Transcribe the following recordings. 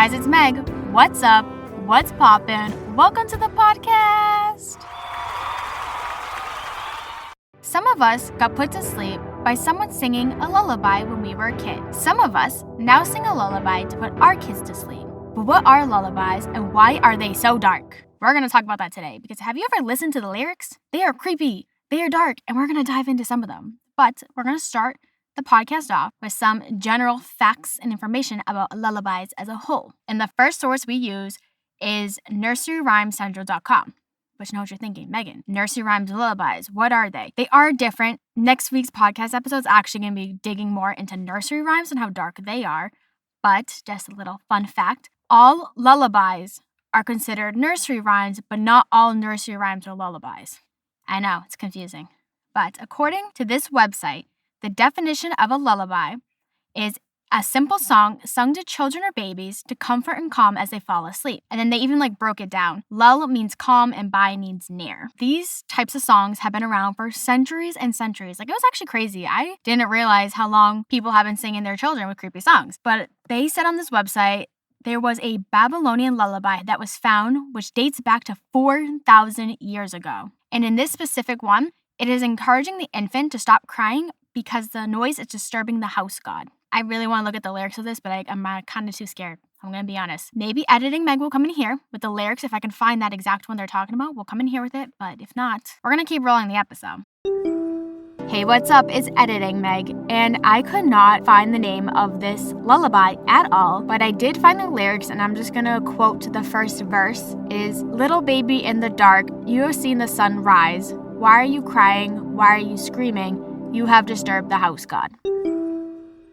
guys, it's Meg. What's up? What's poppin'? Welcome to the podcast. Some of us got put to sleep by someone singing a lullaby when we were a kid. Some of us now sing a lullaby to put our kids to sleep. But what are lullabies and why are they so dark? We're going to talk about that today because have you ever listened to the lyrics? They are creepy, they are dark, and we're going to dive into some of them. But we're going to start the podcast off with some general facts and information about lullabies as a whole. And the first source we use is nurseryrhymescentral.com. Which know what you're thinking, Megan. Nursery rhymes and lullabies, what are they? They are different. Next week's podcast episode is actually going to be digging more into nursery rhymes and how dark they are. But just a little fun fact, all lullabies are considered nursery rhymes, but not all nursery rhymes are lullabies. I know, it's confusing. But according to this website, the definition of a lullaby is a simple song sung to children or babies to comfort and calm as they fall asleep. And then they even broke it down. Lull means calm and by means near. These types of songs have been around for centuries and centuries. It was actually crazy. I didn't realize how long people have been singing their children with creepy songs. But they said on this website, there was a Babylonian lullaby that was found, which dates back to 4,000 years ago. And in this specific one, it is encouraging the infant to stop crying because the noise is disturbing the house god. I really want to look at the lyrics of this, but I'm kind of too scared. I'm going to be honest. Maybe editing Meg will come in here with the lyrics. If I can find that exact one they're talking about, we'll come in here with it. But if not, we're going to keep rolling the episode. Hey, what's up? It's Editing Meg, and I could not find the name of this lullaby at all, but I did find the lyrics, and I'm just gonna quote the first verse. It is, "Little baby in the dark, you have seen the sun rise. Why are you crying? Why are you screaming? You have disturbed the house god."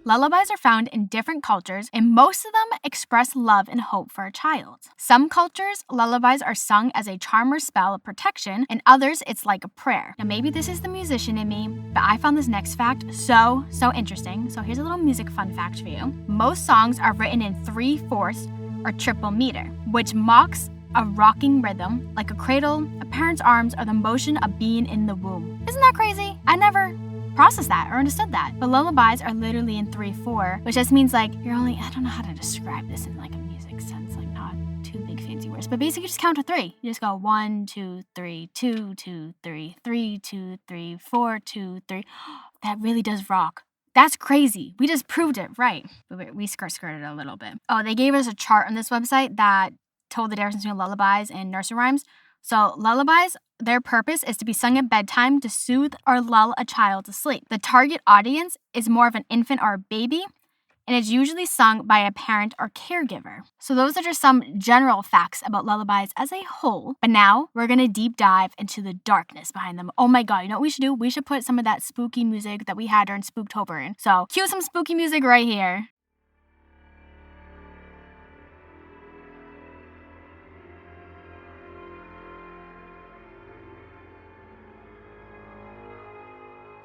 Lullabies are found in different cultures, and most of them express love and hope for a child. Some cultures, lullabies are sung as a charm or spell of protection, and others, it's like a prayer. Now, maybe this is the musician in me, but I found this next fact so interesting. So here's a little music fun fact for you. Most songs are written in 3/4 or triple meter, which mocks a rocking rhythm, like a cradle, a parent's arms, or the motion of being in the womb. Isn't that crazy? I never processed that or understood that. But lullabies are literally in 3/4, which just means you're only, I don't know how to describe this in a music sense, not too big fancy words, but basically just count to 3. You just go 1, 2, 3, 2, 2, 3, 3, 2, 3, 4, 2, 3. That really does rock. That's crazy. We just proved it, right? But we skirted it a little bit. Oh, they gave us a chart on this website that told the difference between lullabies and nursery rhymes. So lullabies, their purpose is to be sung at bedtime to soothe or lull a child to sleep. The target audience is more of an infant or a baby, and it's usually sung by a parent or caregiver. So those are just some general facts about lullabies as a whole. But now we're going to deep dive into the darkness behind them. Oh my God, you know what we should do? We should put some of that spooky music that we had during Spooktober in. So cue some spooky music right here.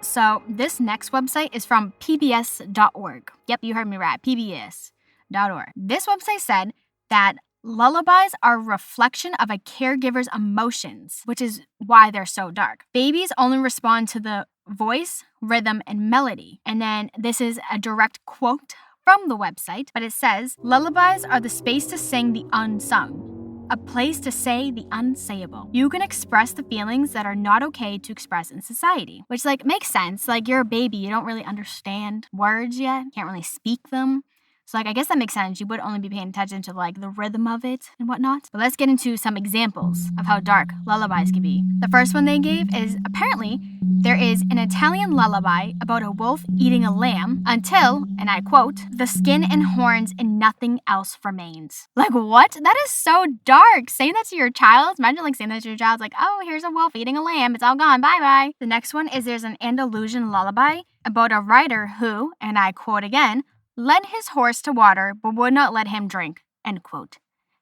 So this next website is from pbs.org. Yep, you heard me right, pbs.org. This website said that lullabies are a reflection of a caregiver's emotions, which is why they're so dark. Babies only respond to the voice, rhythm, and melody. And then this is a direct quote from the website, but it says, lullabies are the space to sing the unsung, a place to say the unsayable. You can express the feelings that are not okay to express in society, which makes sense. You're a baby, you don't really understand words yet, can't really speak them. So I guess that makes sense. You would only be paying attention to the rhythm of it and whatnot. But let's get into some examples of how dark lullabies can be. The first one they gave is apparently there is an Italian lullaby about a wolf eating a lamb until, and I quote, the skin and horns and nothing else remains. What? That is so dark. Saying that to your child, imagine saying that to your child, oh, here's a wolf eating a lamb. It's all gone. Bye-bye. The next one is there's an Andalusian lullaby about a rider who, and I quote again, led his horse to water, but would not let him drink, end quote.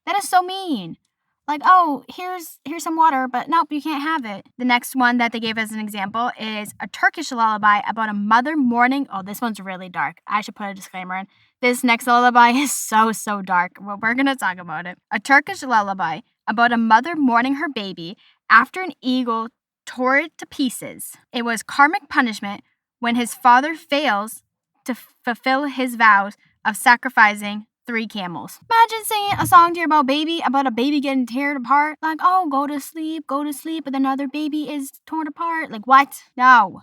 That is so mean. Oh, here's some water, but nope, you can't have it. The next one that they gave as an example is a Turkish lullaby about a mother mourning. Oh, this one's really dark. I should put a disclaimer in. This next lullaby is so dark. Well, we're going to talk about it. A Turkish lullaby about a mother mourning her baby after an eagle tore it to pieces. It was karmic punishment when his father fails to fulfill his vows of sacrificing 3 camels. Imagine singing a song to your about a baby getting torn apart. Like, oh, go to sleep, but then another baby is torn apart. Like, what? No.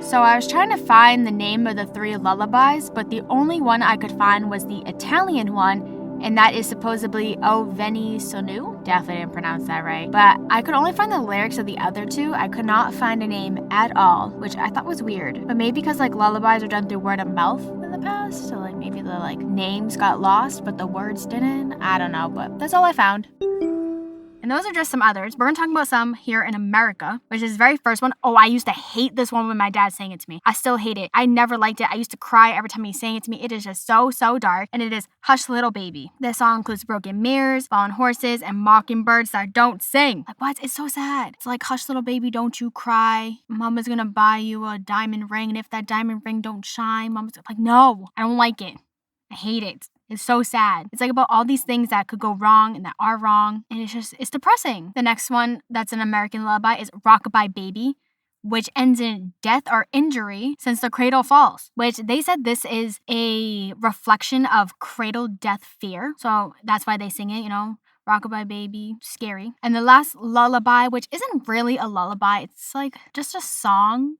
So I was trying to find the name of the 3 lullabies, but the only one I could find was the Italian one, and that is supposedly O Veni Sonu. Definitely didn't pronounce that right. But I could only find the lyrics of the other 2. I could not find a name at all, which I thought was weird. But maybe because lullabies are done through word of mouth in the past, so maybe the names got lost, but the words didn't. I don't know, but that's all I found. And those are just some others. We're going to talk about some here in America, which is the very first one. Oh, I used to hate this one when my dad sang it to me. I still hate it. I never liked it. I used to cry every time he sang it to me. It is just so dark. And it is Hush Little Baby. This song includes broken mirrors, fallen horses, and mockingbirds that don't sing. Like, what? It's so sad. It's like, hush little baby, don't you cry. Mama's going to buy you a diamond ring. And if that diamond ring don't shine, Mama's like, no, I don't like it. I hate it. It's so sad. It's about all these things that could go wrong and that are wrong. And it's depressing. The next one that's an American lullaby is Rockabye Baby, which ends in death or injury since the cradle falls, which they said this is a reflection of cradle death fear. So that's why they sing it, Rockabye Baby, scary. And the last lullaby, which isn't really a lullaby, it's just a song.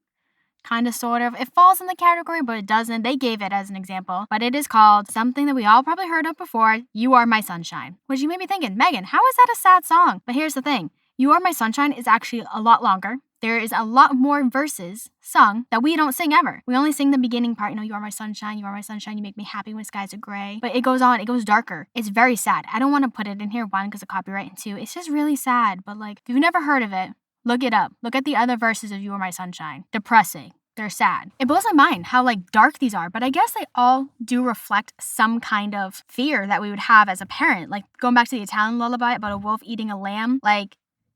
Kind of, sort of. It falls in the category, but it doesn't. They gave it as an example. But it is called something that we all probably heard of before, You Are My Sunshine. Which you may be thinking, Megan, how is that a sad song? But here's the thing. You Are My Sunshine is actually a lot longer. There is a lot more verses sung that we don't sing ever. We only sing the beginning part, you are my sunshine, you make me happy when skies are gray. But it goes on, it goes darker. It's very sad. I don't want to put it in here, 1, because of copyright, and 2, it's just really sad. But if you've never heard of it, look it up. Look at the other verses of You Are My Sunshine. Depressing. They're sad. It blows my mind how dark these are, but I guess they all do reflect some kind of fear that we would have as a parent. Going back to the Italian lullaby about a wolf eating a lamb,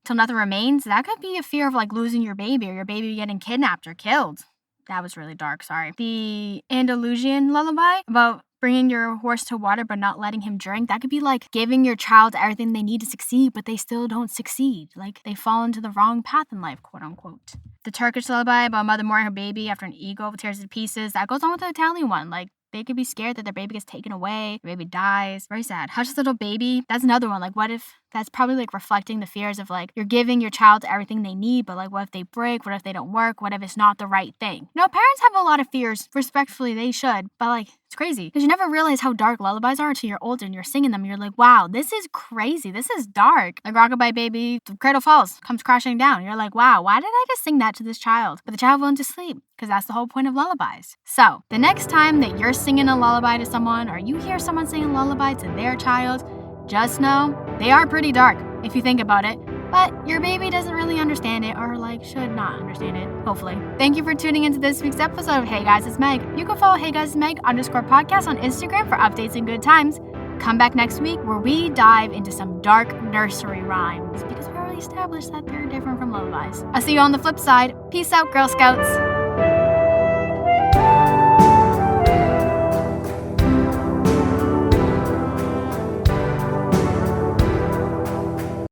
till nothing remains, that could be a fear of losing your baby or your baby getting kidnapped or killed. That was really dark, sorry. The Andalusian lullaby about bringing your horse to water but not letting him drink, that could be giving your child everything they need to succeed, but they still don't succeed. They fall into the wrong path in life, quote unquote. The Turkish lullaby about a mother mourning her baby after an eagle tears it to pieces, that goes on with the Italian one. They could be scared that their baby gets taken away, their baby dies. Very sad. Hush Little Baby, that's another one. What if that's probably reflecting the fears of you're giving your child everything they need, but what if they break? What if they don't work? What if it's not the right thing? Parents have a lot of fears. Respectfully, they should. But it's crazy because you never realize how dark lullabies are until you're older and you're singing them. You're like, wow, this is crazy. This is dark. Rockabye Baby, the cradle falls, comes crashing down. You're like, wow, why did I just sing that to this child? But the child went to sleep because that's the whole point of lullabies. So the next time that you're singing a lullaby to someone or you hear someone sing a lullaby to their child, just know they are pretty dark if you think about it, but your baby doesn't really understand it or should not understand it, hopefully. Thank you for tuning into this week's episode of Hey Guys, It's Meg. You can follow Hey Guys, It's Meg _podcast on Instagram for updates and good times. Come back next week where we dive into some dark nursery rhymes because we already established that they're different from lullabies. I'll see you on the flip side. Peace out, Girl Scouts.